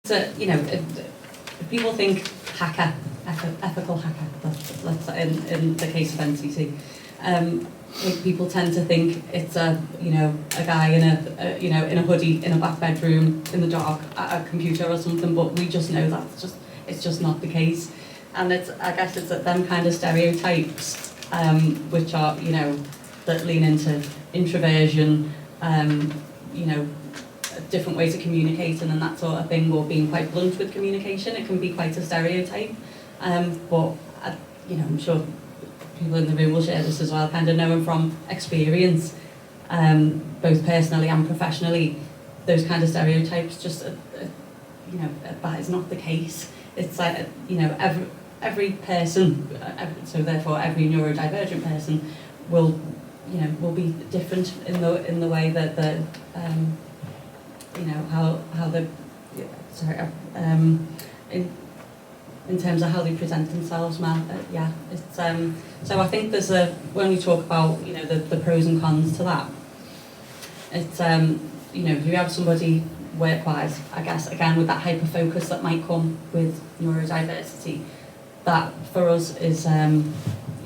So, you know, if people think hacker, ethical hacker, let's say in the case of NCT, people tend to think it's a guy in a hoodie in a back bedroom in the dark at a computer or something, but we just know it's just not the case. And I guess it's them kind of stereotypes, which are, that lean into introversion, different ways of communicating and that sort of thing, or being quite blunt with communication. It can be quite a stereotype. But I'm sure people in the room will share this as well, kind of knowing from experience, both personally and professionally, those kind of stereotypes just, that is not the case. It's like, every person, so therefore every neurodivergent person will be different in the way that in terms of how they present themselves, it's so I think there's when we talk about the pros and cons to that, it's if you have somebody work-wise, I guess again with that hyper focus that might come with neurodiversity, that for us is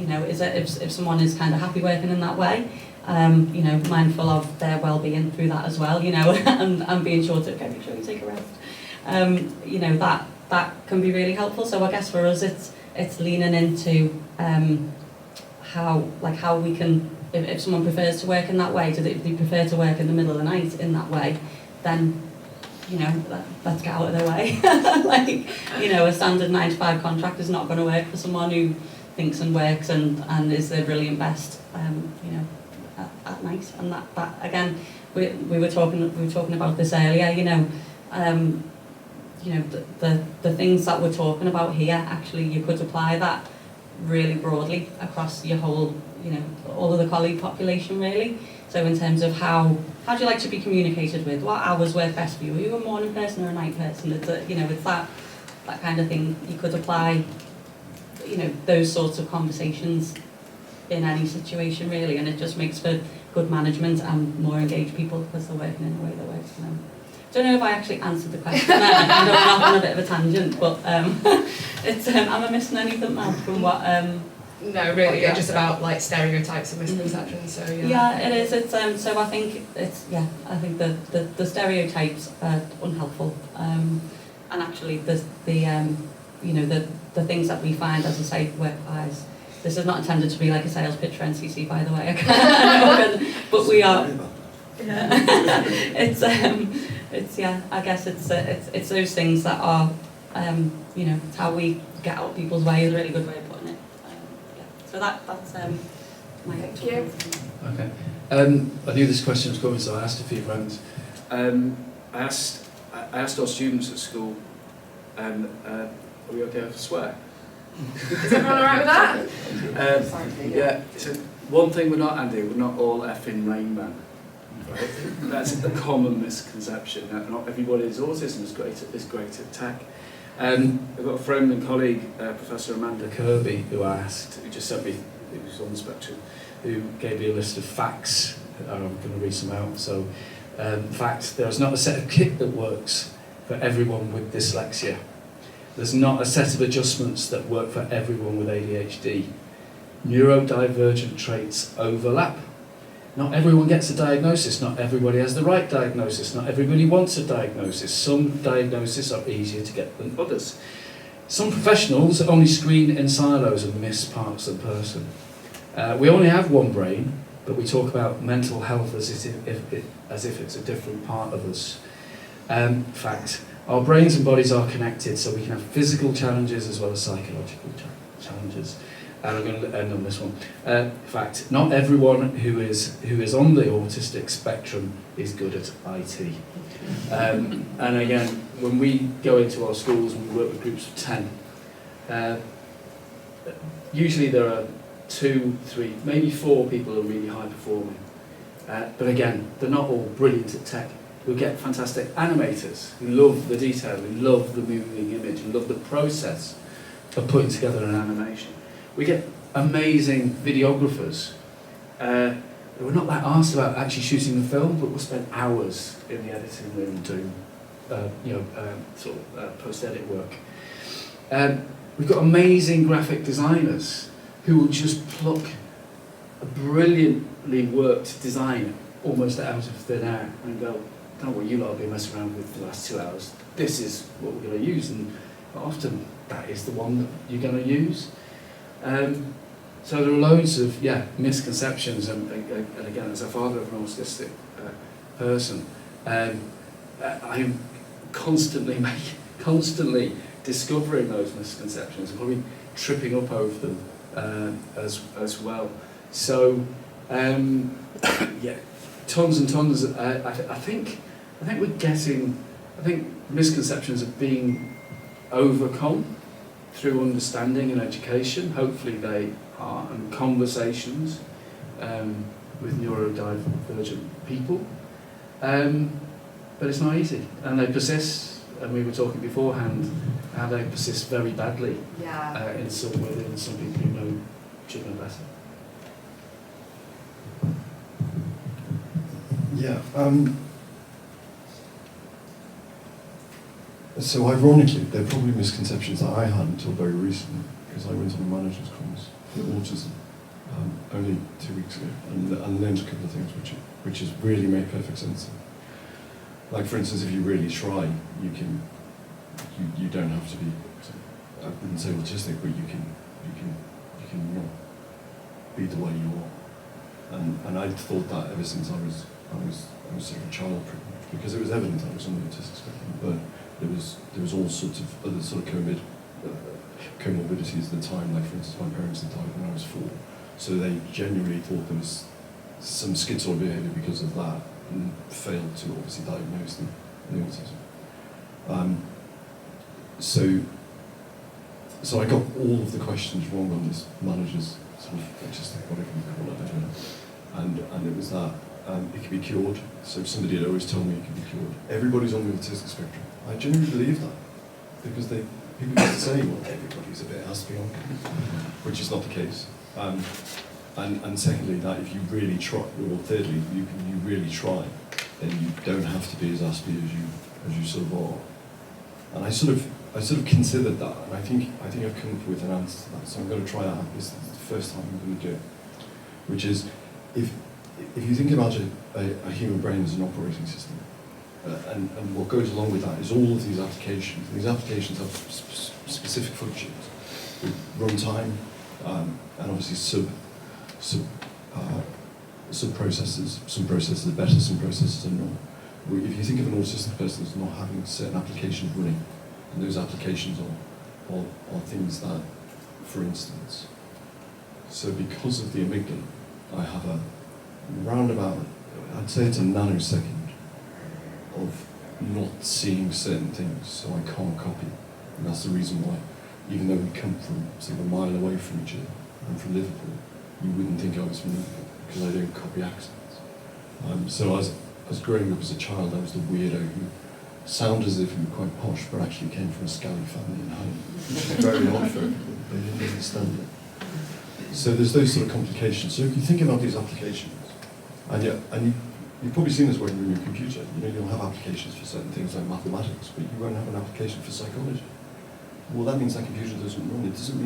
if someone is kind of happy working in that way, mindful of their well-being through that as well, and being sure to make sure you take a rest, that can be really helpful. So I guess for us it's leaning into how we can, if someone prefers to work in that way, if they prefer to work in the middle of the night in that way, then let's get out of their way. A standard 9-to-5 contract is not going to work for someone who thinks and works and is their brilliant best, at night. And that again, we were talking about this earlier. The things that we're talking about here, actually, you could apply that really broadly across your whole, all of the colleague population, really. So in terms of how do you like to be communicated with? What hours work best for you? Are you a morning person or a night person? It's it's that kind of thing. You could apply, those sorts of conversations in any situation, really, and it just makes for good management and more engaged people because they're working in a way that works for them. Don't know if I actually answered the question there. I kind of went off on a bit of a tangent, but it's am I missing anything, Mel, from what? No, really, it's just about stereotypes and misconceptions. So yeah, it is. It's so I think it's I think the stereotypes are unhelpful, and actually the things that we find, as I say, work-wise. This is not intended to be like a sales pitch for NCC, by the way. But we are. It's I guess it's those things that are it's how we get out of people's way is a really good way of putting it. So that's my thank you. Okay. I knew this question was coming, so I asked a few friends. I asked our students at school, are we okay if I swear? Is everyone alright with that? Yeah. So one thing we're not, Andy, we're not all effing Rain Man. Right? That's a common misconception. Not everybody with autism is great at tech. I've got a friend and colleague, Professor Amanda Kirby, who just sent me, who was on the spectrum, who gave me a list of facts. I'm going to read some out. So, fact, there's not a set of kit that works for everyone with dyslexia. There's not a set of adjustments that work for everyone with ADHD. Neurodivergent traits overlap. Not everyone gets a diagnosis, not everybody has the right diagnosis, not everybody wants a diagnosis. Some diagnoses are easier to get than others. Some professionals only screen in silos and miss parts of the person. We only have one brain, but we talk about mental health as if it's a different part of us. Fact, our brains and bodies are connected, so we can have physical challenges as well as psychological challenges. And I'm going to end on this one. In fact, not everyone who is on the autistic spectrum is good at IT. And again, when we go into our schools and we work with groups of 10, usually there are 2, 3, maybe 4 people who are really high performing. But again, they're not all brilliant at tech. We get fantastic animators who love the detail, who love the moving image, who love the process of putting together an animation. We get amazing videographers who are not that asked about actually shooting the film, but will spend hours in the editing room doing post-edit work. We've got amazing graphic designers who will just pluck a brilliantly worked design almost out of thin air and go, "Oh, well, you lot have been messing around with for the last 2 hours. This is what we're going to use," and often that is the one that you're going to use. So there are loads of misconceptions, and again, as a father of an autistic person, I'm constantly discovering those misconceptions and probably tripping up over them as well. So tons and tons. I think misconceptions are being overcome through understanding and education. Hopefully they are, and conversations with neurodivergent people. But it's not easy, and they persist. And we were talking beforehand how they persist very badly in some people who know should know better. Yeah. So ironically, they're probably misconceptions that I had until very recently, because I went on a manager's course for autism only 2 weeks ago, and learned a couple of things which has really made perfect sense. Like, for instance, if you really try, you don't have to be, I wouldn't say autistic, but you can not be the way you are. And I thought that ever since I was sort of a child, pretty much, because it was evident I was on the autistic spectrum, but there was all sorts of other sort of comorbidities at the time. Like, for instance, my parents had died when I was 4, so they genuinely thought there was some schizoid behaviour because of that, and failed to obviously diagnose the autism. So I got all of the questions wrong on this manager's sort of autistic, whatever you call it, I don't know. And it was that it can be cured. So somebody had always told me it can be cured. Everybody's on the autistic spectrum. I genuinely believe that, because people used to say, well, everybody's a bit Aspion, which is not the case. And secondly, that if you really try, or thirdly, you really try, then you don't have to be as Aspie as you sort of are. And I sort of considered that, and I think I've come up with an answer to that. So I'm going to try that out. This is the first time I'm going to do it, which is if you think about a human brain as an operating system, and what goes along with that is all of these applications. And these applications have specific functions with runtime, and obviously sub-processes. Some processes are better, some processes are not. If you think of an autistic person as not having certain applications running, and those applications are things that, for instance, so because of the amygdala, I have a roundabout, I'd say it's a nanosecond of not seeing certain things, so I can't copy. And that's the reason why, even though we come from sort of a mile away from each other, I'm from Liverpool, you wouldn't think I was from Liverpool, because I don't copy accents. So I was growing up as a child, I was the weirdo who sounded as if he were quite posh, but actually came from a Scally family in Home. Very odd for people, they didn't understand it. So there's those sort of complications. So if you think about these applications, and you've probably seen this when you're in your computer, you'll have applications for certain things like mathematics, but you won't have an application for psychology. Well, that means that computer doesn't run. It doesn't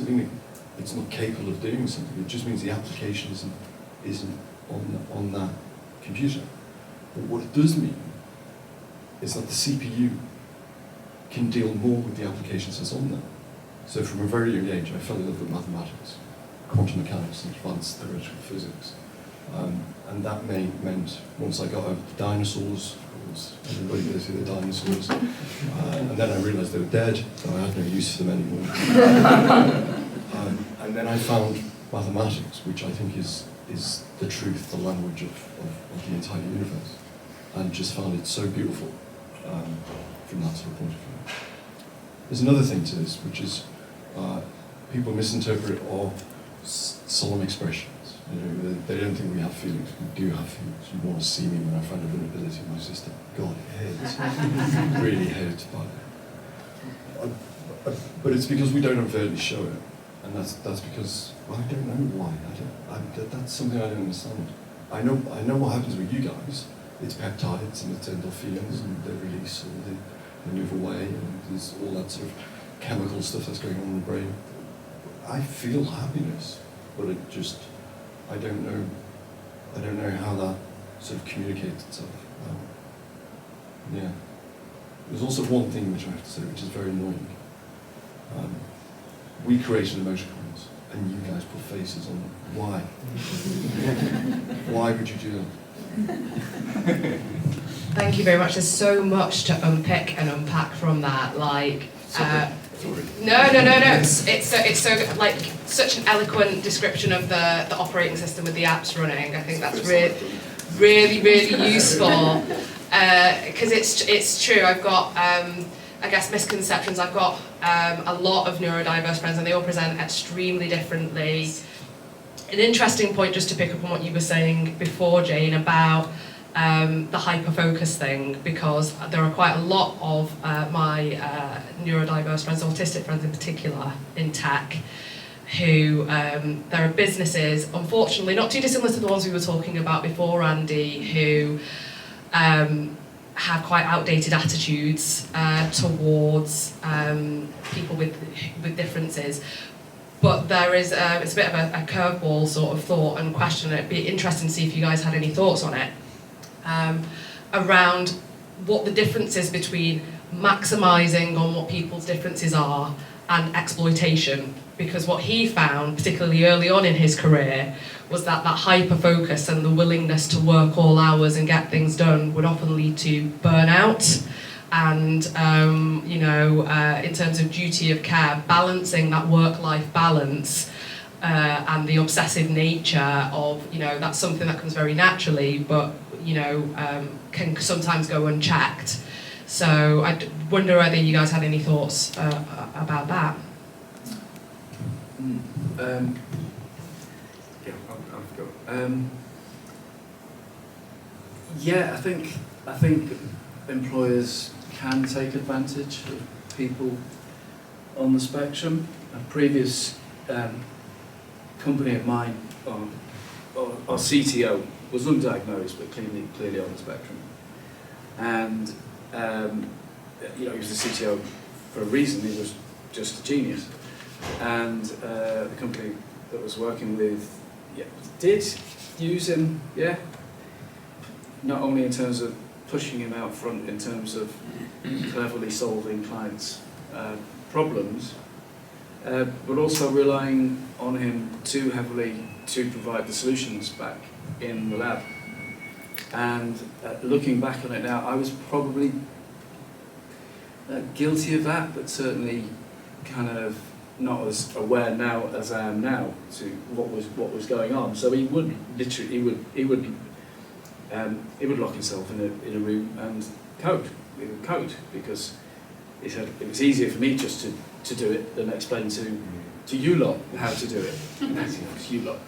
mean it's not capable of doing something. It just means the application isn't on that computer. But what it does mean is that the CPU can deal more with the applications that's on there. So from a very young age, I fell in love with mathematics, quantum mechanics, and advanced theoretical physics. And that meant once I got over the dinosaurs, everybody goes through the dinosaurs, and then I realised they were dead, so I had no use for them anymore. And then I found mathematics, which I think is the truth, the language of the entire universe, and just found it so beautiful from that sort of point of view. There's another thing to this, which is people misinterpret our solemn expressions. They don't think we have feelings. We do have feelings. You want to see me when I find a vulnerability in my system. God, it hurts. It really hurts by it. But it's because we don't overtly show it. And that's because, well, I don't know why. That's something I don't understand. I know what happens with you guys, it's peptides and it's endorphins and they release or they move away and there's all that sort of chemical stuff that's going on in the brain. I feel happiness, but I don't know how that sort of communicates itself. Yeah. There's also one thing which I have to say, which is very annoying. We created emoticons, and you guys put faces on them. Why? Why would you do that? Thank you very much. There's so much to unpick and unpack from that. Like, Sorry. no. It's so like such an eloquent description of the operating system with the apps running. I think that's really useful because it's true. I've got I guess misconceptions. I've got a lot of neurodiverse friends, and they all present extremely differently. An interesting point, just to pick up on what you were saying before, Jane, about the hyper-focus thing, because there are quite a lot of my neurodiverse friends, autistic friends in particular, in tech, who there are businesses, unfortunately, not too dissimilar to the ones we were talking about before, Andy, who have quite outdated attitudes towards people with differences. But there is, it's a bit of a curveball sort of thought and question. It'd be interesting to see if you guys had any thoughts on it. Around what the difference is between maximising on what people's differences are and exploitation. Because what he found, particularly early on in his career, was that hyper-focus and the willingness to work all hours and get things done would often lead to burnout. And, in terms of duty of care, balancing that work-life balance and the obsessive nature of, that's something that comes very naturally, but, can sometimes go unchecked. So I wonder whether you guys had any thoughts about that. I think employers can take advantage of people on the spectrum. A previous company of mine, our CTO, was undiagnosed but clearly on the spectrum, and he was the CTO for a reason. He was just a genius, and the company that was working with did use him, not only in terms of pushing him out front in terms of cleverly solving clients' problems, but also relying on him too heavily to provide the solutions back in the lab. And looking back on it now, I was probably guilty of that, but certainly kind of not as aware now as I am now to what was going on. So he would lock himself in a room and code. He would code because he said it was easier for me just to do it than explain to you lot how to do it. You lot.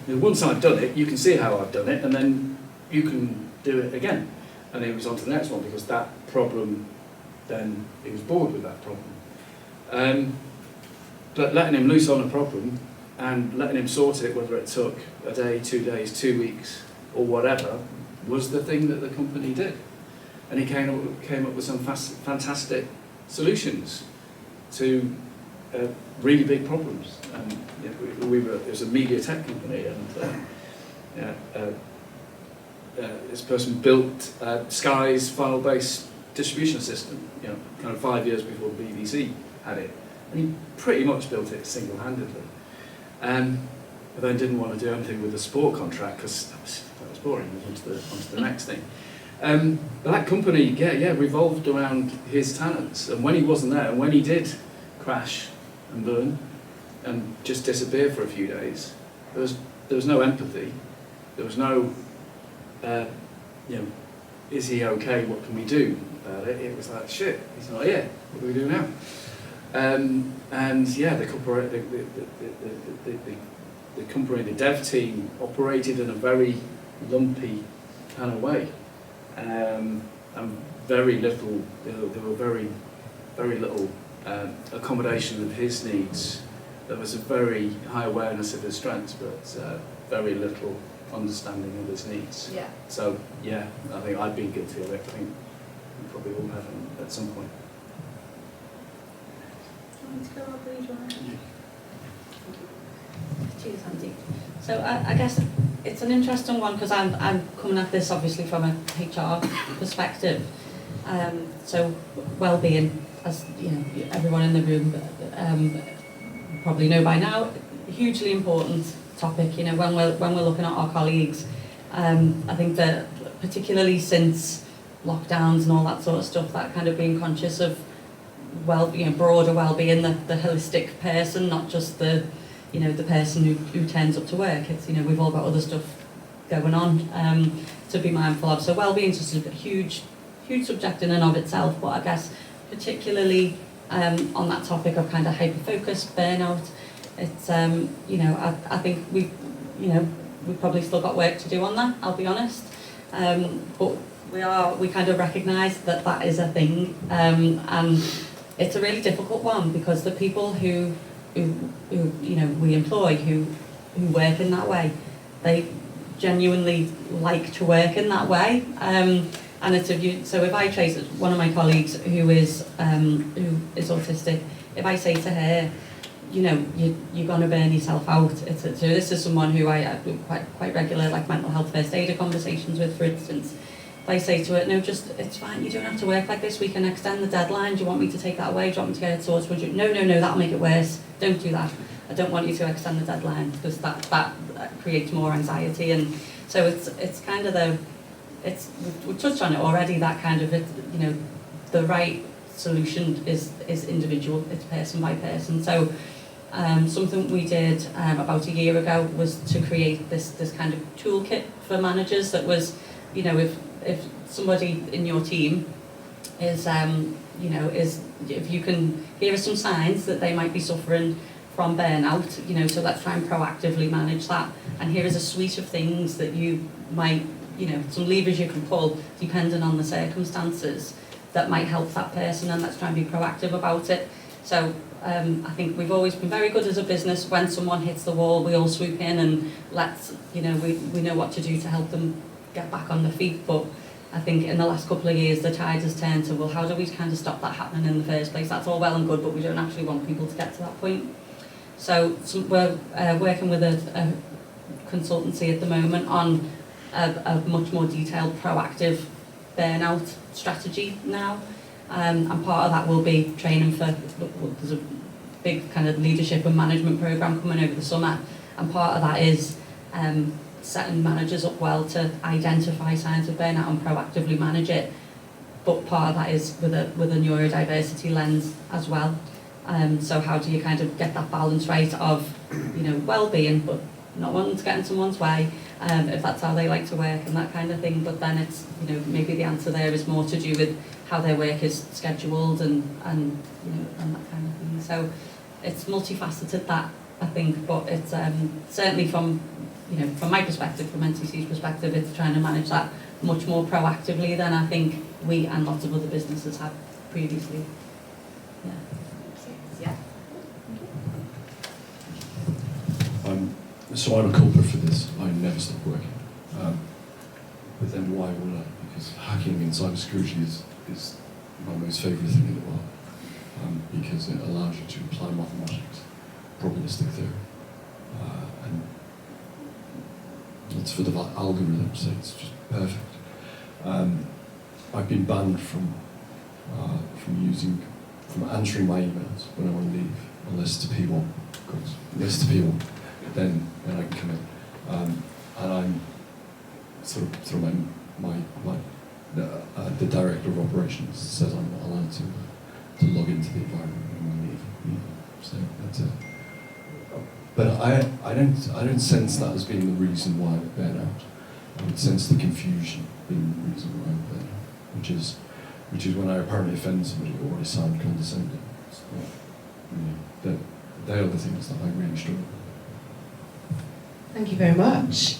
Once I've done it, you can see how I've done it, and then you can do it again. And he was on to the next one because that problem, then he was bored with that problem. But letting him loose on a problem and letting him sort it, whether it took a day, 2 days, 2 weeks, or whatever, was the thing that the company did. And he came up with some fantastic solutions to really big problems. And it was a media tech company, and this person built Sky's file-based distribution system, kind of 5 years before the BBC had it. And he pretty much built it single-handedly. But then didn't want to do anything with the sport contract because that was boring. He was onto the next thing. But that company, revolved around his talents. And when he wasn't there, and when he did crash and burn and just disappear for a few days, there was no empathy. There was no, is he okay? What can we do about it? It was like, shit, he's not here. What do we do now? The company, the dev team, operated in a very lumpy kind of way, and very little. There were very little accommodation of his needs. There was a very high awareness of his strengths, but very little understanding others' needs. Yeah. So yeah, I think I've been guilty of it. I think we probably all have at some point. Cheers, Andy. So I guess it's an interesting one because I'm coming at this obviously from a HR perspective. So well-being, as you know, everyone in the room probably know by now, hugely important topic. You know, when we're looking at our colleagues, I think that particularly since lockdowns and all that sort of stuff, that kind of being conscious of broader well-being, the holistic person, not just the person who turns up to work. It's, we've all got other stuff going on to be mindful of. So well-being is just a huge subject in and of itself, but I guess particularly on that topic of kind of hyper-focus, burnout, it's, I think we've probably still got work to do on that, I'll be honest. But we kind of recognise that is a thing, and it's a really difficult one because the people who we employ who work in that way, they genuinely like to work in that way. And so if I trace one of my colleagues who is autistic, if I say to her, you're going to burn yourself out. So this is someone who I do quite regular mental health first aider conversations with, for instance. If I say to her, no, it's fine, you don't have to work like this, we can extend the deadline, do you want me to take that away, do you want me to get it sorted? No, that'll make it worse, don't do that. I don't want you to extend the deadline because that creates more anxiety. And so it's kind of we've touched on it already, that kind of, the right solution is individual, it's person by person. So something we did about a year ago was to create this kind of toolkit for managers that was, if somebody in your team is, if you can, here are some signs that they might be suffering from burnout, so let's try and proactively manage that. And here is a suite of things that you might, some levers you can pull depending on the circumstances that might help that person, and let's try and be proactive about it. So I think we've always been very good as a business. When someone hits the wall, we all swoop in and we know what to do to help them get back on their feet. But I think in the last couple of years, the tide has turned to, well, how do we kind of stop that happening in the first place? That's all well and good, but we don't actually want people to get to that point. So we're working with a consultancy at the moment on a much more detailed, proactive burnout strategy now. And part of that will be training for, there's a big kind of leadership and management programme coming over the summer, and part of that is setting managers up well to identify signs of burnout and proactively manage it. But part of that is with a neurodiversity lens as well. So how do you kind of get that balance right of, well-being, but not wanting to get in someone's way, if that's how they like to work and that kind of thing. But then it's, maybe the answer there is more to do with how their work is scheduled and that kind of thing. So it's multifaceted, that, I think, but it's certainly from my perspective, from NCC's perspective, it's trying to manage that much more proactively than I think we and lots of other businesses have previously. Yeah. So I'm a culprit for this. I never stop working. But then why would I? Because hacking and cybersecurity is my most favourite thing in the world. Because it allows you to apply mathematics, probabilistic theory, and it's for the algorithm, so it's just perfect. I've been banned from answering my emails when I want to leave, unless it's a P1. Of course, unless it's a P1. Then I can come in, and I'm sort of through the director of operations says I'm not allowed to log into the environment when I leave. So that's it. But I don't sense that as being the reason why I burn out. I would sense the confusion being the reason why I burn out, which is when I apparently offend somebody or I sound condescending. It's not, they are the things that I really struggle with. Thank you very much.